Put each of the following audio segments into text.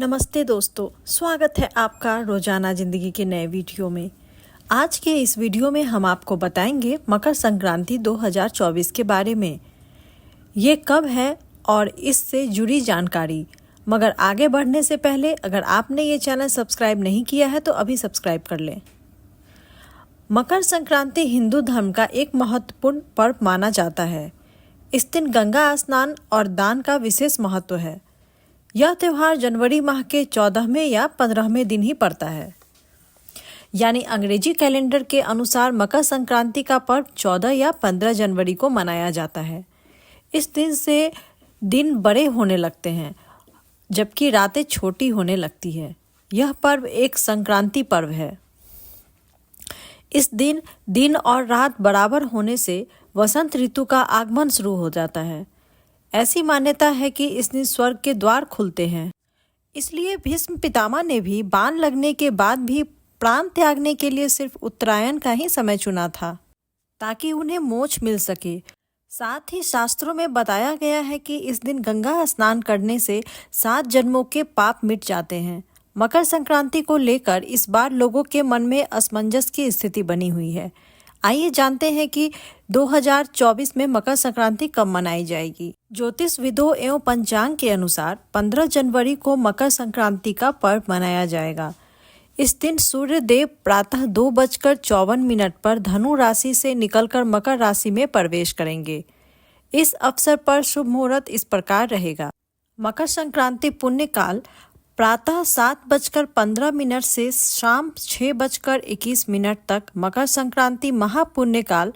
नमस्ते दोस्तों, स्वागत है आपका रोजाना जिंदगी के नए वीडियो में। आज के इस वीडियो में हम आपको बताएंगे मकर संक्रांति 2024 के बारे में। ये कब है और इससे जुड़ी जानकारी। मगर आगे बढ़ने से पहले अगर आपने ये चैनल सब्सक्राइब नहीं किया है तो अभी सब्सक्राइब कर लें। मकर संक्रांति हिंदू धर्म का एक महत्वपूर्ण पर्व माना जाता है। इस दिन गंगा स्नान और दान का विशेष महत्व है। यह त्यौहार जनवरी माह के 14वें या 15वें दिन ही पड़ता है। यानी अंग्रेजी कैलेंडर के अनुसार मकर संक्रांति का पर्व 14 या 15 जनवरी को मनाया जाता है। इस दिन से दिन बड़े होने लगते हैं जबकि रातें छोटी होने लगती है। यह पर्व एक संक्रांति पर्व है। इस दिन दिन और रात बराबर होने से वसंत ऋतु का आगमन शुरू हो जाता है। ऐसी मान्यता है कि इस दिन स्वर्ग के द्वार खुलते हैं। इसलिए भीष्म पितामह ने भी बाण लगने के बाद भी प्राण त्यागने के लिए सिर्फ उत्तरायण का ही समय चुना था ताकि उन्हें मोक्ष मिल सके। साथ ही शास्त्रों में बताया गया है कि इस दिन गंगा स्नान करने से 7 जन्मों के पाप मिट जाते हैं। मकर संक्रांति को लेकर इस बार लोगों के मन में असमंजस की स्थिति बनी हुई है। आइए जानते हैं कि 2024 में मकर संक्रांति कब मनाई जाएगी। ज्योतिषविदों एवं पंचांग के अनुसार 15 जनवरी को मकर संक्रांति का पर्व मनाया जाएगा। इस दिन सूर्य देव प्रातः 2:54 पर धनु राशि से निकलकर मकर राशि में प्रवेश करेंगे। इस अवसर पर शुभ मुहूर्त इस प्रकार रहेगा। मकर संक्रांति पुण्य काल प्रातः 7:15 से शाम 6:21 तक। मकर संक्रांति महापुण्य काल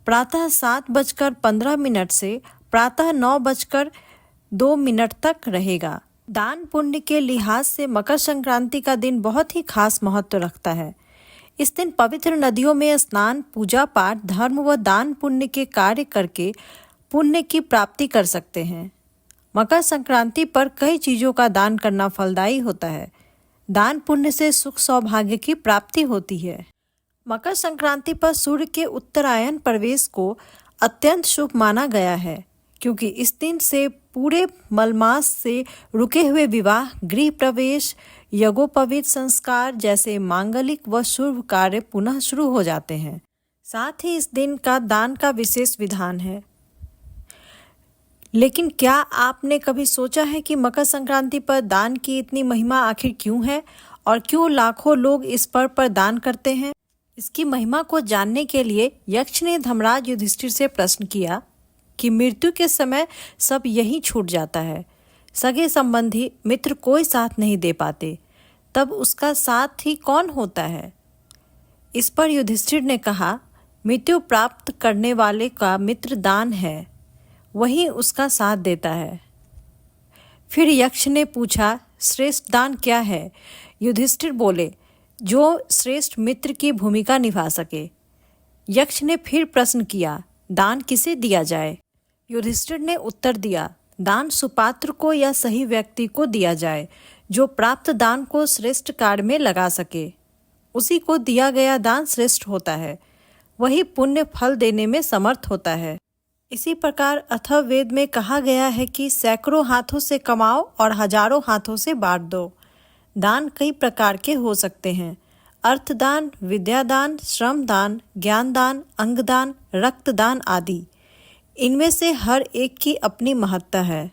प्रातः 7:15 से प्रातः 9:02 तक रहेगा। दान पुण्य के लिहाज से मकर संक्रांति का दिन बहुत ही खास महत्व रखता है। इस दिन पवित्र नदियों में स्नान, पूजा पाठ, धर्म व दान पुण्य के कार्य करके पुण्य की प्राप्ति कर सकते हैं। मकर संक्रांति पर कई चीज़ों का दान करना फलदायी होता है। दान पुण्य से सुख सौभाग्य की प्राप्ति होती है। मकर संक्रांति पर सूर्य के उत्तरायण प्रवेश को अत्यंत शुभ माना गया है क्योंकि इस दिन से पूरे मलमास से रुके हुए विवाह, गृह प्रवेश, यज्ञोपवीत संस्कार जैसे मांगलिक व शुभ कार्य पुनः शुरू हो जाते हैं। साथ ही इस दिन का दान का विशेष विधान है। लेकिन क्या आपने कभी सोचा है कि मकर संक्रांति पर दान की इतनी महिमा आखिर क्यों है और क्यों लाखों लोग इस पर्व पर दान करते हैं? इसकी महिमा को जानने के लिए यक्ष ने धर्मराज युधिष्ठिर से प्रश्न किया कि मृत्यु के समय सब यही छूट जाता है। सगे संबंधी मित्र कोई साथ नहीं दे पाते, तब उसका साथ ही कौन होता है? इस पर युधिष्ठिर ने कहा, मृत्यु प्राप्त करने वाले का मित्र दान है, वही उसका साथ देता है। फिर यक्ष ने पूछा, श्रेष्ठ दान क्या है? युधिष्ठिर बोले, जो श्रेष्ठ मित्र की भूमिका निभा सके। यक्ष ने फिर प्रश्न किया, दान किसे दिया जाए? युधिष्ठिर ने उत्तर दिया, दान सुपात्र को या सही व्यक्ति को दिया जाए जो प्राप्त दान को श्रेष्ठ कार्य में लगा सके। उसी को दिया गया दान श्रेष्ठ होता है, वही पुण्य फल देने में समर्थ होता है। इसी प्रकार अथर्ववेद में कहा गया है कि सैकड़ों हाथों से कमाओ और हजारों हाथों से बांट दो। दान कई प्रकार के हो सकते हैं। अर्थदान, विद्यादान, श्रम दान, ज्ञान दान, अंगदान, रक्तदान आदि। इनमें से हर एक की अपनी महत्ता है।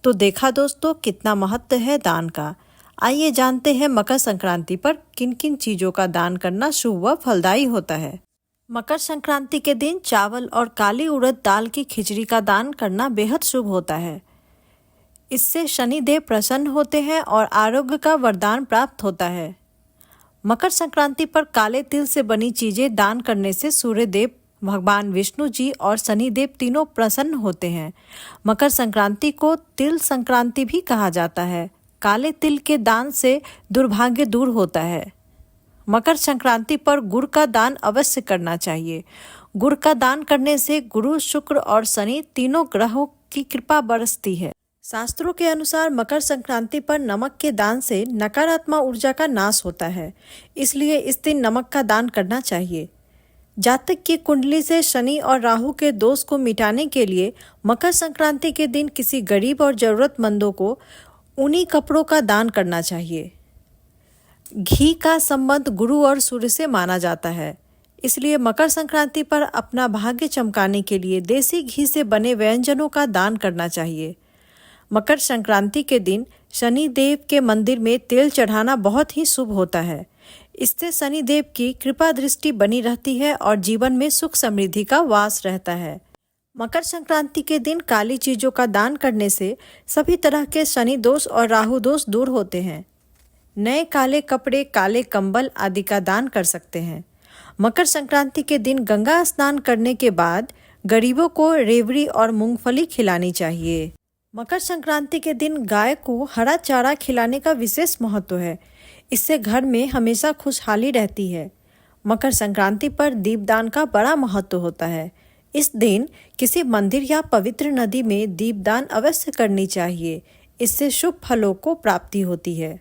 तो देखा दोस्तों, कितना महत्व है दान का। आइए जानते हैं मकर संक्रांति पर किन किन चीज़ों का दान करना शुभ व फलदायी होता है। मकर संक्रांति के दिन चावल और काली उड़द दाल की खिचड़ी का दान करना बेहद शुभ होता है। इससे शनिदेव प्रसन्न होते हैं और आरोग्य का वरदान प्राप्त होता है। मकर संक्रांति पर काले तिल से बनी चीजें दान करने से सूर्यदेव, भगवान विष्णु जी और शनिदेव तीनों प्रसन्न होते हैं। मकर संक्रांति को तिल संक्रांति भी कहा जाता है। काले तिल के दान से दुर्भाग्य दूर होता है। मकर संक्रांति पर गुड़ का दान अवश्य करना चाहिए। गुड़ का दान करने से गुरु, शुक्र और शनि तीनों ग्रहों की कृपा बरसती है। शास्त्रों के अनुसार मकर संक्रांति पर नमक के दान से नकारात्मक ऊर्जा का नाश होता है, इसलिए इस दिन नमक का दान करना चाहिए। जातक की कुंडली से शनि और राहु के दोष को मिटाने के लिए मकर संक्रांति के दिन किसी गरीब और जरूरतमंदों को ऊनी कपड़ों का दान करना चाहिए। घी का संबंध गुरु और सूर्य से माना जाता है, इसलिए मकर संक्रांति पर अपना भाग्य चमकाने के लिए देसी घी से बने व्यंजनों का दान करना चाहिए। मकर संक्रांति के दिन शनि देव के मंदिर में तेल चढ़ाना बहुत ही शुभ होता है। इससे शनि देव की कृपा दृष्टि बनी रहती है और जीवन में सुख समृद्धि का वास रहता है। मकर संक्रांति के दिन काली चीजों का दान करने से सभी तरह के शनि दोष और राहु दोष दूर होते हैं। नए काले कपड़े, काले कंबल आदि का दान कर सकते हैं। मकर संक्रांति के दिन गंगा स्नान करने के बाद गरीबों को रेवड़ी और मूंगफली खिलानी चाहिए। मकर संक्रांति के दिन गाय को हरा चारा खिलाने का विशेष महत्व है। इससे घर में हमेशा खुशहाली रहती है। मकर संक्रांति पर दीपदान का बड़ा महत्व होता है। इस दिन किसी मंदिर या पवित्र नदी में दीपदान अवश्य करनी चाहिए। इससे शुभ फलों को प्राप्ति होती है।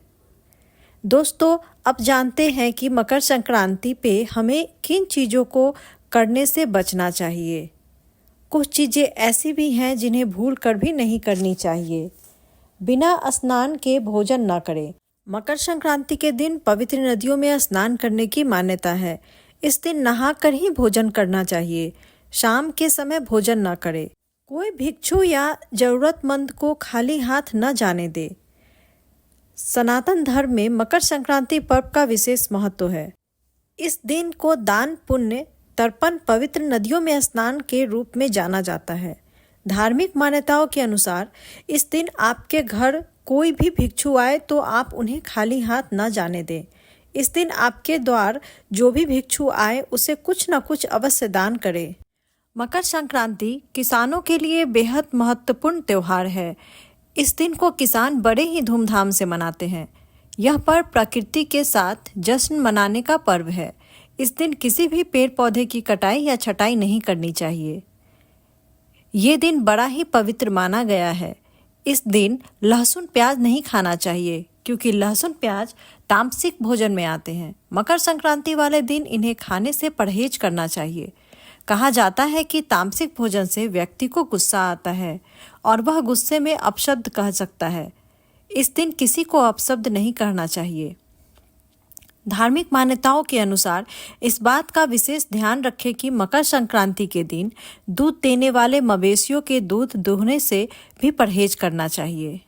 दोस्तों, अब जानते हैं कि मकर संक्रांति पे हमें किन चीज़ों को करने से बचना चाहिए। कुछ चीज़ें ऐसी भी हैं जिन्हें भूल कर भी नहीं करनी चाहिए। बिना स्नान के भोजन न करें। मकर संक्रांति के दिन पवित्र नदियों में स्नान करने की मान्यता है। इस दिन नहाकर ही भोजन करना चाहिए। शाम के समय भोजन न करें। कोई भिक्षु या जरूरतमंद को खाली हाथ न जाने दे। सनातन धर्म में मकर संक्रांति पर्व का विशेष महत्व है। इस दिन को दान, पुण्य, तर्पण, पवित्र नदियों में स्नान के रूप में जाना जाता है। धार्मिक मान्यताओं के अनुसार इस दिन आपके घर कोई भी भिक्षु आए तो आप उन्हें खाली हाथ न जाने दें। इस दिन आपके द्वार जो भी भिक्षु आए उसे कुछ न कुछ अवश्य दान करें। मकर संक्रांति किसानों के लिए बेहद महत्वपूर्ण त्यौहार है। इस दिन को किसान बड़े ही धूमधाम से मनाते हैं। यह पर्व प्रकृति के साथ जश्न मनाने का पर्व है। इस दिन किसी भी पेड़ पौधे की कटाई या छटाई नहीं करनी चाहिए। ये दिन बड़ा ही पवित्र माना गया है। इस दिन लहसुन प्याज नहीं खाना चाहिए, क्योंकि लहसुन प्याज तामसिक भोजन में आते हैं। मकर संक्रांति वाले दिन इन्हें खाने से परहेज करना चाहिए। कहा जाता है कि तामसिक भोजन से व्यक्ति को गुस्सा आता है और वह गुस्से में अपशब्द कह सकता है। इस दिन किसी को अपशब्द नहीं कहना चाहिए। धार्मिक मान्यताओं के अनुसार इस बात का विशेष ध्यान रखें कि मकर संक्रांति के दिन दूध देने वाले मवेशियों के दूध दूहने से भी परहेज करना चाहिए।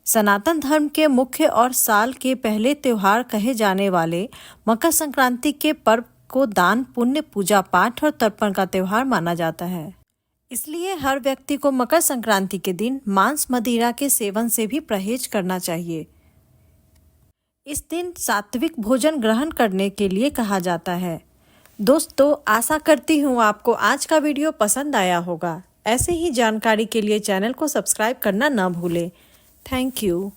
सनातन धर्म के मुख्य और साल के पहले त्योहार कहे जाने वाले मकर संक्रांति के पर्व को दान, पुण्य, पूजा पाठ और तर्पण का त्योहार माना जाता है। इसलिए हर व्यक्ति को मकर संक्रांति के दिन मांस, मदिरा के सेवन से भी परहेज करना चाहिए। इस दिन सात्विक भोजन ग्रहण करने के लिए कहा जाता है। दोस्तों, आशा करती हूँ आपको आज का वीडियो पसंद आया होगा। ऐसे ही जानकारी के लिए चैनल को सब्सक्राइब करना न भूलें। Thank you.